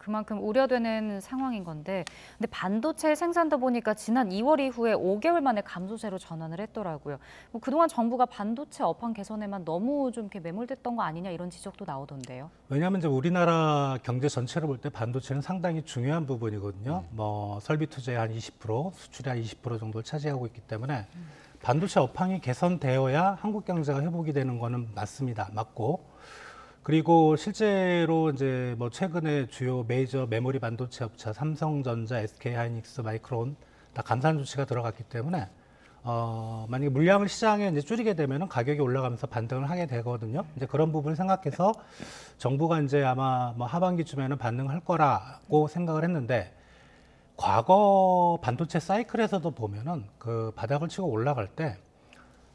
그만큼 우려되는 상황인 건데, 근데 반도체 생산도 보니까 지난 2월 이후에 5개월 만에 감소세로 전환을 했더라고요. 뭐 그동안 정부가 반도체 업황 개선에만 너무 좀 이렇게 매몰됐던 거 아니냐 이런 지적도 나오던데요. 왜냐하면 이제 우리나라 경제 전체를 볼 때 반도체는 상당히 중요한 부분이거든요. 뭐 설비 투자의 한 20%, 수출의 한 20% 정도를 차지하고 있기 때문에 반도체 업황이 개선되어야 한국 경제가 회복이 되는 거는 맞습니다. 맞고. 그리고 실제로 이제 뭐 최근에 주요 메이저 메모리 반도체 업체 삼성전자, SK하이닉스, 마이크론 다 감산 조치가 들어갔기 때문에 만약에 물량을 시장에 이제 줄이게 되면은 가격이 올라가면서 반등을 하게 되거든요. 이제 그런 부분을 생각해서 정부가 이제 아마 뭐 하반기쯤에는 반등할 거라고 생각을 했는데 과거 반도체 사이클에서도 보면은 그 바닥을 치고 올라갈 때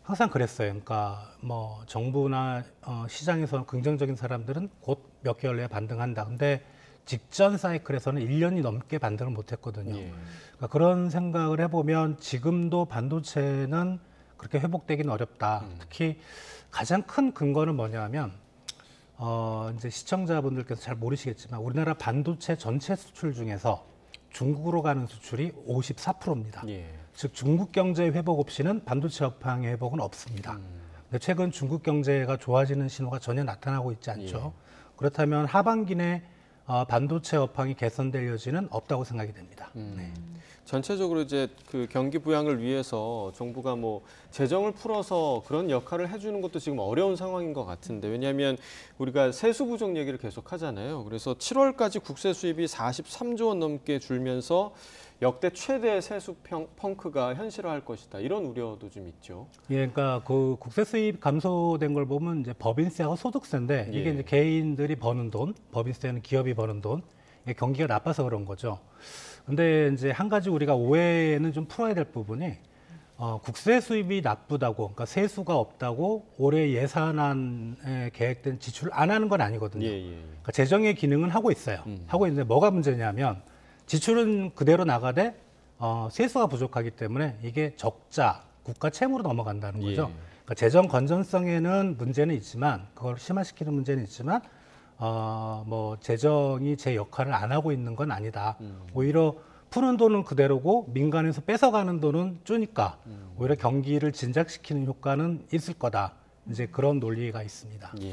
항상 그랬어요. 그러니까 뭐 정부나 시장에서 긍정적인 사람들은 곧 몇 개월 내에 반등한다. 근데 직전 사이클에서는 1년이 넘게 반등을 못 했거든요. 예. 그러니까 그런 생각을 해보면 지금도 반도체는 그렇게 회복되기는 어렵다. 특히 가장 큰 근거는 뭐냐면 이제 시청자분들께서 잘 모르시겠지만 우리나라 반도체 전체 수출 중에서 중국으로 가는 수출이 54%입니다. 예. 즉 중국 경제 회복 없이는 반도체 업황의 회복은 없습니다. 근데 최근 중국 경제가 좋아지는 신호가 전혀 나타나고 있지 않죠. 예. 그렇다면 하반기 내 반도체 업황이 개선될 여지는 없다고 생각이 됩니다. 네. 전체적으로 이제 그 경기 부양을 위해서 정부가 뭐 재정을 풀어서 그런 역할을 해주는 것도 지금 어려운 상황인 것 같은데, 왜냐하면 우리가 세수 부족 얘기를 계속 하잖아요. 그래서 7월까지 국세 수입이 43조 원 넘게 줄면서 역대 최대 세수 펑크가 현실화할 것이다. 이런 우려도 좀 있죠. 예, 그러니까 그 국세 수입 감소된 걸 보면 이제 법인세하고 소득세인데 이게 예. 이제 개인들이 버는 돈, 법인세는 기업이 버는 돈, 이게 경기가 나빠서 그런 거죠. 근데 이제 한 가지 우리가 오해는 좀 풀어야 될 부분이 국세 수입이 나쁘다고, 그러니까 세수가 없다고 올해 예산안에 계획된 지출을 안 하는 건 아니거든요. 예, 예. 그러니까 재정의 기능은 하고 있어요. 하고 있는데 뭐가 문제냐면 지출은 그대로 나가되 세수가 부족하기 때문에 이게 적자, 국가 채무로 넘어간다는 거죠. 예. 그러니까 재정 건전성에는 문제는 있지만 그걸 심화시키는 문제는 있지만 뭐 재정이 제 역할을 안 하고 있는 건 아니다. 오히려 푸는 돈은 그대로고 민간에서 뺏어가는 돈은 주니까 오히려 경기를 진작시키는 효과는 있을 거다. 이제 그런 논리가 있습니다. 예.